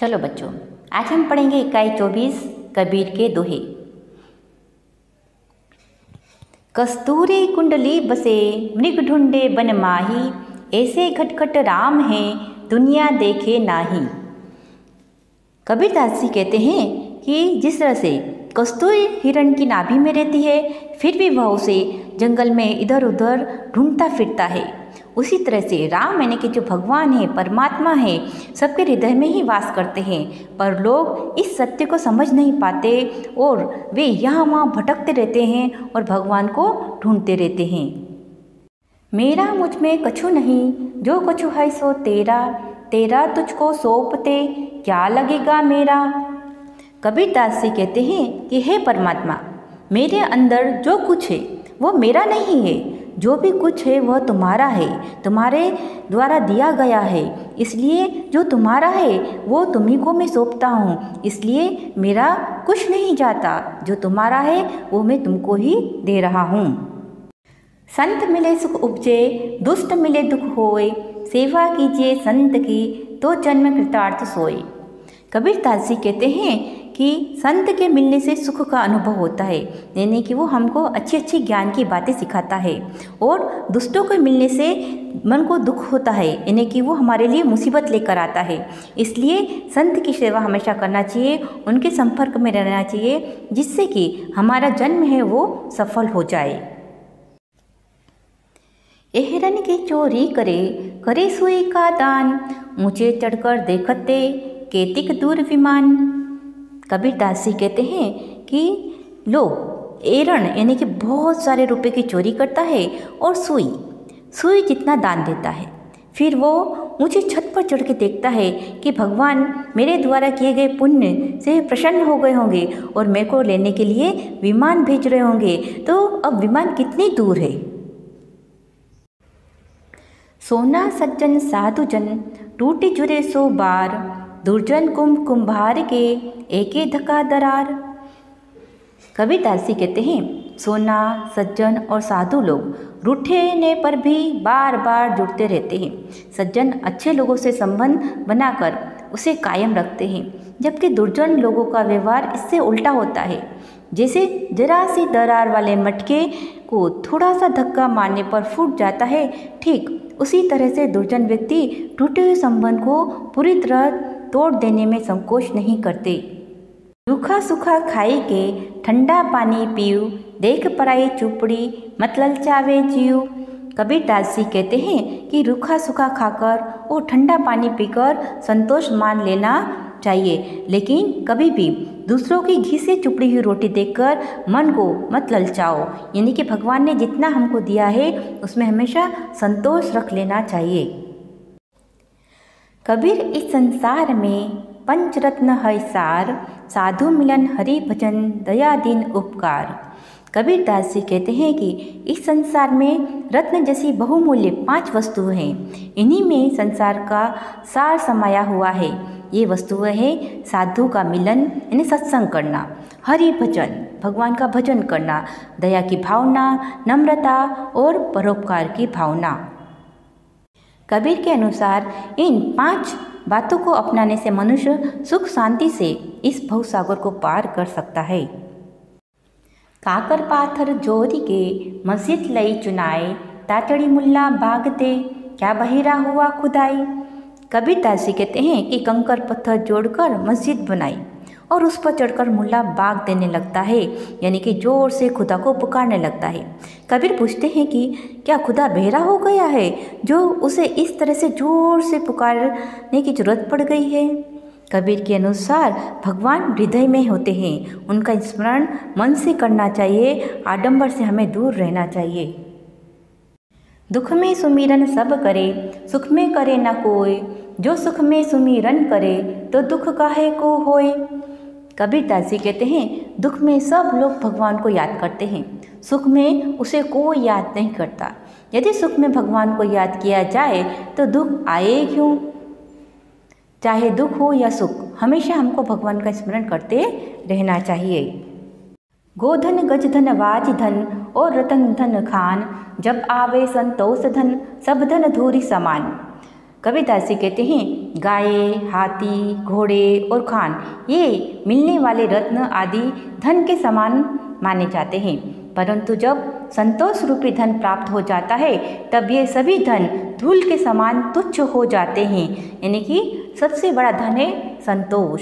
चलो बच्चों, आज हम पढ़ेंगे इकाई 24 कबीर के दोहे। कस्तूरी कुंडली बसे मृग ढूंढे बन माही, ऐसे खटखट राम है दुनिया देखे नाही। कबीरदास जी कहते हैं कि जिस तरह से कस्तूरी हिरण की नाभि में रहती है, फिर भी वह उसे जंगल में इधर उधर ढूंढता फिरता है, उसी तरह से राम यानी कि जो भगवान है, परमात्मा है, सबके हृदय में ही वास करते हैं। पर लोग इस सत्य को समझ नहीं पाते और वे यहाँ वहाँ भटकते रहते हैं और भगवान को ढूंढते रहते हैं। मेरा मुझ में कछु नहीं, जो कछु है सो तेरा, तेरा तुझको सौंपते क्या लगेगा मेरा। कबीरदास जी कहते हैं कि हे परमात्मा, मेरे अंदर जो कुछ है वो मेरा नहीं है, जो भी कुछ है वह तुम्हारा है, तुम्हारे द्वारा दिया गया है, इसलिए जो तुम्हारा है वो तुम्ही को मैं सौंपता हूँ, इसलिए मेरा कुछ नहीं जाता, जो तुम्हारा है वो मैं तुमको ही दे रहा हूँ। संत मिले सुख उपजे, दुष्ट मिले दुख होए, सेवा कीजिए संत की तो जन्म कृतार्थ सोए। कबीरदास जी कहते हैं कि संत के मिलने से सुख का अनुभव होता है, यानी कि वो हमको अच्छी अच्छी ज्ञान की बातें सिखाता है, और दुष्टों के मिलने से मन को दुख होता है, यानी कि वो हमारे लिए मुसीबत लेकर आता है। इसलिए संत की सेवा हमेशा करना चाहिए, उनके संपर्क में रहना चाहिए, जिससे कि हमारा जन्म है वो सफल हो जाए। एहरन की चोरी करे, करे सुई का दान, ऊंचे चढ़कर देखते केतिक दूर विमान। कबीरदास जी कहते हैं कि लोग एरण यानी कि बहुत सारे रुपए की चोरी करता है और सुई जितना दान देता है, फिर वो ऊंची छत पर चढ़ के देखता है कि भगवान मेरे द्वारा किए गए पुण्य से प्रसन्न हो गए होंगे और मेरे को लेने के लिए विमान भेज रहे होंगे, तो अब विमान कितनी दूर है। सोना सज्जन साधु जन, टूटी जुरे सो बार, दुर्जन कुंभार के एके धका दरार। कबीरदास जी कहते हैं सोना, सज्जन और साधु लोग रूठने पर भी बार बार जुड़ते रहते हैं। सज्जन अच्छे लोगों से संबंध बनाकर उसे कायम रखते हैं, जबकि दुर्जन लोगों का व्यवहार इससे उल्टा होता है। जैसे जरा सी दरार वाले मटके को थोड़ा सा धक्का मारने पर फूट जाता है, ठीक उसी तरह से दुर्जन व्यक्ति टूटे हुए संबंध को पूरी तरह तोड़ देने में संकोच नहीं करते। रूखा सूखा खाई के ठंडा पानी पीऊ, देख पराई चुपड़ी मत ललचावे जीव। कबीरदास जी कहते हैं कि रूखा सूखा खाकर और ठंडा पानी पीकर संतोष मान लेना चाहिए, लेकिन कभी भी दूसरों की घी से चुपड़ी हुई रोटी देखकर मन को मत ललचाओ, यानी कि भगवान ने जितना हमको दिया है उसमें हमेशा संतोष रख लेना चाहिए। कबीर इस संसार में पंचरत्न है सार, साधु मिलन हरि भजन दया दीन उपकार। कबीरदास जी कहते हैं कि इस संसार में रत्न जैसी बहुमूल्य 5 वस्तुएं हैं, इन्हीं में संसार का सार समाया हुआ है। ये वस्तुएं हैं साधु का मिलन यानी सत्संग करना, हरि भजन भगवान का भजन करना, दया की भावना, नम्रता और परोपकार की भावना। कबीर के अनुसार इन 5 बातों को अपनाने से मनुष्य सुख शांति से इस भवसागर को पार कर सकता है। काकर पाथर जोरी के मस्जिद लई चुनाए, तातड़ी मुल्ला भागते क्या बहिरा हुआ खुदाई। कबीरदास जी कहते हैं कि कंकर पत्थर जोड़कर मस्जिद बनाई और उस पर चढ़कर मुल्ला बाग देने लगता है, यानी कि जोर से खुदा को पुकारने लगता है। कबीर पूछते हैं कि क्या खुदा बहरा हो गया है जो उसे इस तरह से जोर से पुकारने की जरूरत पड़ गई है। कबीर के अनुसार भगवान हृदय में होते हैं, उनका स्मरण मन से करना चाहिए, आडंबर से हमें दूर रहना चाहिए। दुख में सुमिरन सब करे, सुख में करे न कोई, जो सुख में सुमिरन करे तो दुख काहे को होए। कबीरदास जी कहते हैं दुख में सब लोग भगवान को याद करते हैं, सुख में उसे कोई याद नहीं करता। यदि सुख में भगवान को याद किया जाए तो दुख आए क्यों। चाहे दुख हो या सुख, हमेशा हमको भगवान का स्मरण करते रहना चाहिए। गोधन गजधन वाज धन और रतन धन खान, जब आवे संतोष धन सब धन धूरी समान। कबीरदास जी कहते हैं गाय, हाथी, घोड़े और खान ये मिलने वाले रत्न आदि धन के समान माने जाते हैं। परंतु जब संतोष रूपी धन प्राप्त हो जाता है तब ये सभी धन धूल के समान तुच्छ हो जाते हैं। यानी कि सबसे बड़ा धन है संतोष।